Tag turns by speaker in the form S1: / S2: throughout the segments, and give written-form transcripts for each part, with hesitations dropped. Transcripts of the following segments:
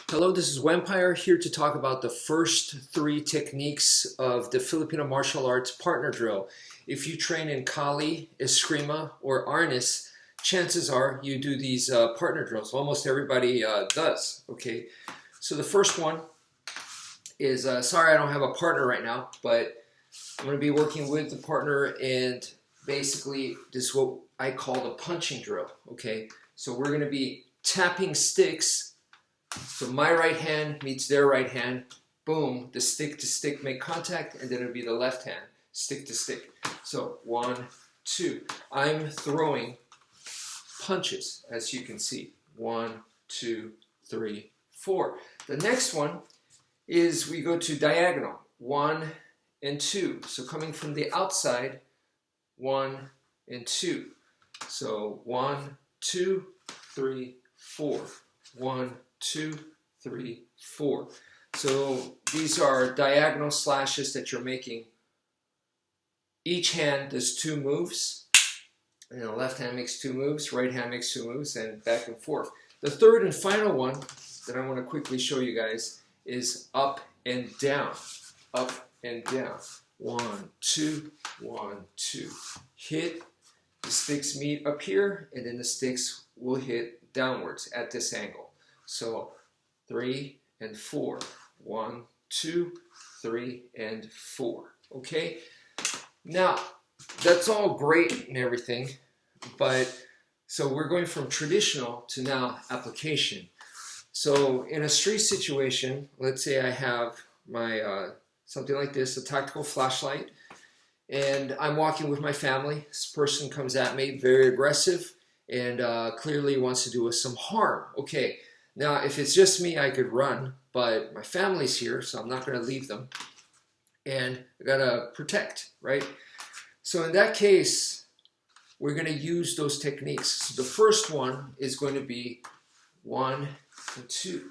S1: Hello, this is Wmpyr here to talk about the first three techniques of the Filipino martial arts partner drill. If you train in Kali, Escrima, or Arnis, chances are you do these partner drills. Almost everybody does, okay? So the first one is, sorry I don't have a partner right now, but I'm going to be working with the partner, and basically this is what I call the punching drill, okay? So we're going to be tapping sticks. So my right hand meets their right hand, boom, the stick to stick make contact, and then it'll be the left hand, stick to stick. So 1, 2. I'm throwing punches, as you can see. 1, 2, 3, 4. The next one is we go to diagonal, 1 and 2. So coming from the outside, 1 and 2. So 1, 2, 3, 4. 1, 2, 3, 4. So these are diagonal slashes that you're making. Each hand does 2 moves. And the left hand makes 2 moves, right hand makes 2 moves, and back and forth. The third and final one that I want to quickly show you guys is up and down. Up and down. 1, 2, 1, 2. Hit. The sticks meet up here, and then the sticks will hit downwards at this angle. So 3 and 4. 1, 2, 3, and 4. Okay? Now, that's all great and everything, but so we're going from traditional to now application. So in a street situation, let's say I have my something like this, a tactical flashlight, and I'm walking with my family. This person comes at me, very aggressive, and clearly wants to do us some harm. Okay. Now, if it's just me, I could run, but my family's here, so I'm not going to leave them. And I got to protect, right? So in that case, we're going to use those techniques. So the first one is going to be 1 and 2,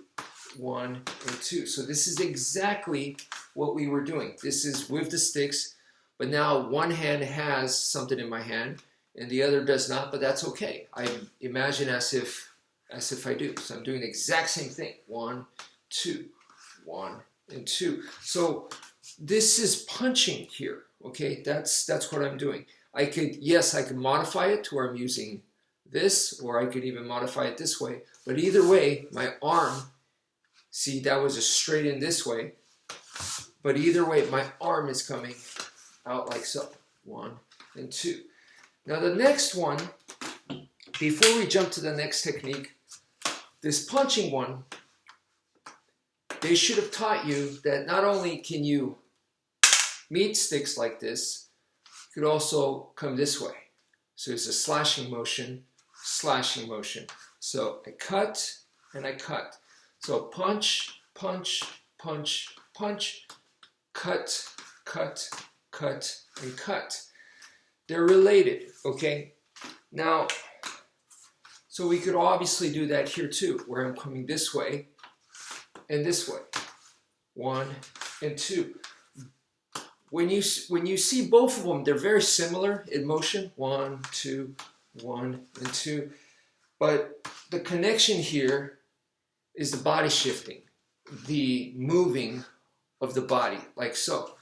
S1: 1 and 2. So this is exactly what we were doing. This is with the sticks, but now one hand has something in my hand, and the other does not, but that's okay. I imagine as if I do. So I'm doing the exact same thing. 1, 2, 1, and 2. So this is punching here. Okay, that's what I'm doing. I could modify it to where I'm using this, or I could even modify it this way. But either way, my arm, see, that was a straight in this way. But either way, my arm is coming out like so. 1 and 2. Now the next one, before we jump to the next technique, this punching one, they should have taught you that not only can you meet sticks like this, you could also come this way. So it's a slashing motion, slashing motion. So I cut and I cut. So punch, punch, punch, punch, cut, cut, cut, and cut. They're related, okay? Now, so we could obviously do that here too, where I'm coming this way and this way. 1 and 2. When you see both of them, they're very similar in motion. 1, 2, 1, and 2. But the connection here is the body shifting, the moving of the body, like so.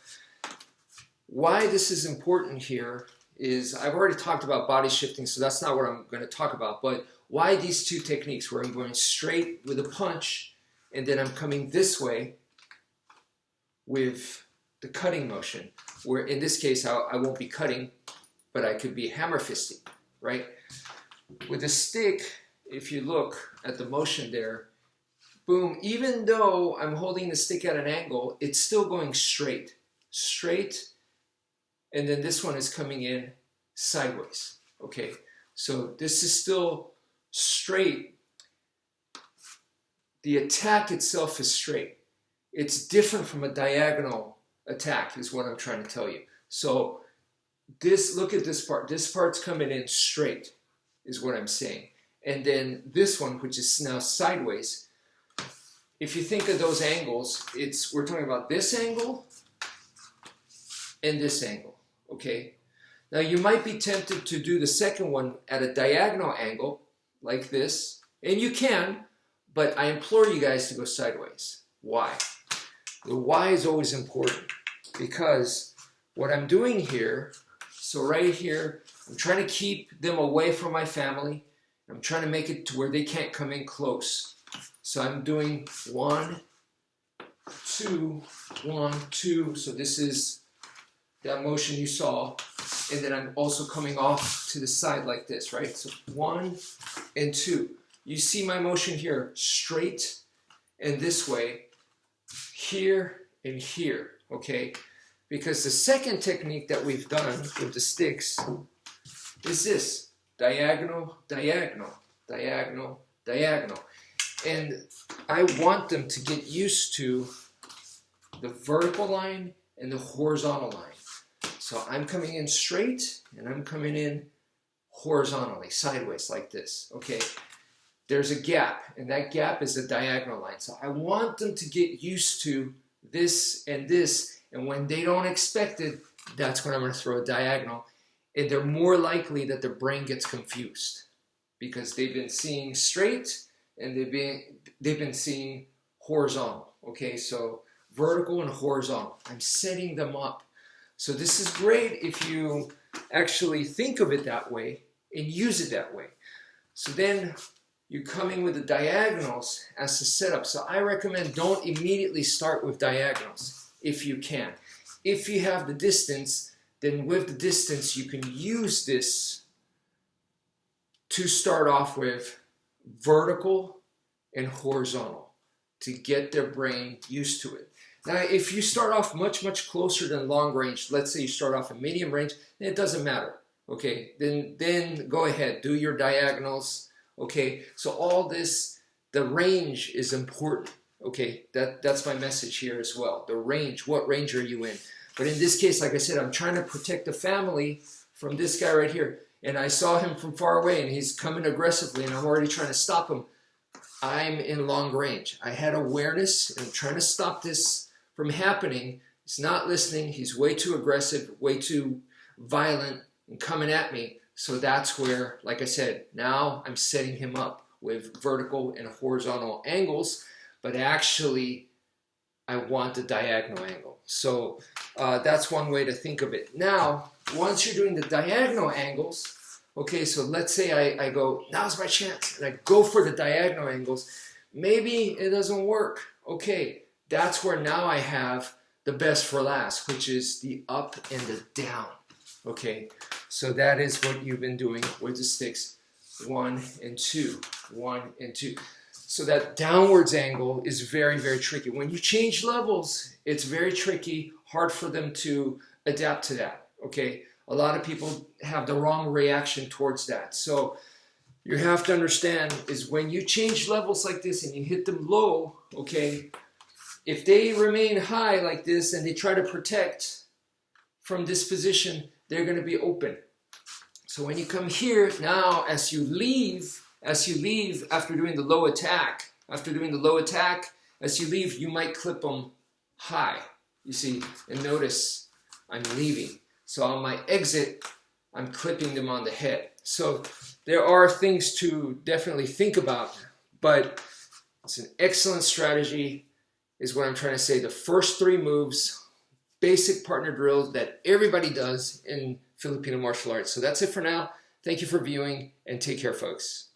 S1: Why this is important here is, I've already talked about body shifting, so that's not what I'm going to talk about, but why these two techniques, where I'm going straight with a punch, and then I'm coming this way with the cutting motion, where in this case I won't be cutting, but I could be hammer fisting, right? With a stick, if you look at the motion there, boom, even though I'm holding the stick at an angle, it's still going straight, straight, and then this one is coming in sideways, okay? So this is still straight. The attack itself is straight. It's different from a diagonal attack, is what I'm trying to tell you. So this, look at this part. This part's coming in straight, is what I'm saying. And then this one, which is now sideways, if you think of those angles, we're talking about this angle and this angle, okay? Now you might be tempted to do the second one at a diagonal angle, like this, and you can, but I implore you guys to go sideways. Why? The why is always important, because what I'm doing here, so right here, I'm trying to keep them away from my family. I'm trying to make it to where they can't come in close. So I'm doing 1, 2, 1, 2. So this is that motion you saw. And then I'm also coming off to the side like this, right? So 1 and 2. You see my motion here, straight and this way, here and here, okay? Because the second technique that we've done with the sticks is this: diagonal, diagonal, diagonal, diagonal. And I want them to get used to the vertical line and the horizontal line. So I'm coming in straight and I'm coming in horizontally, sideways like this, okay? There's a gap, and that gap is a diagonal line. So I want them to get used to this, and when they don't expect it, that's when I'm going to throw a diagonal. And they're more likely that their brain gets confused because they've been seeing straight and they've been seeing horizontal. Okay, so vertical and horizontal. I'm setting them up. So this is great if you actually think of it that way and use it that way. So then you're coming with the diagonals as the setup. So I recommend don't immediately start with diagonals if you can. If you have the distance, then with the distance you can use this to start off with vertical and horizontal to get their brain used to it. Now, if you start off much, much closer than long range, let's say you start off in medium range, then it doesn't matter. Okay, then go ahead, do your diagonals. Okay, so all this, the range is important. Okay, that's my message here as well. The range, what range are you in? But in this case, like I said, I'm trying to protect the family from this guy right here. And I saw him from far away and he's coming aggressively and I'm already trying to stop him. I'm in long range. I had awareness and I'm trying to stop this from happening. He's not listening. He's way too aggressive, way too violent and coming at me. So that's where, like I said, now I'm setting him up with vertical and horizontal angles, but actually I want the diagonal angle. So that's one way to think of it. Now, once you're doing the diagonal angles, okay, so let's say I go, now's my chance, and I go for the diagonal angles. Maybe it doesn't work. Okay, that's where now I have the best for last, which is the up and the down. Okay, so that is what you've been doing with the sticks. 1 and 2, 1 and 2. So that downwards angle is very, very tricky. When you change levels, it's very tricky, hard for them to adapt to that. Okay, a lot of people have the wrong reaction towards that. So you have to understand is when you change levels like this and you hit them low, okay, if they remain high like this and they try to protect from this position, they're going to be open. So when you come here, now as you leave after doing the low attack, as you leave, you might clip them high. You see, and notice I'm leaving. So on my exit, I'm clipping them on the head. So there are things to definitely think about, but it's an excellent strategy is what I'm trying to say. The first 3 moves, basic partner drill that everybody does in Filipino martial arts. So that's it for now. Thank you for viewing and take care, folks.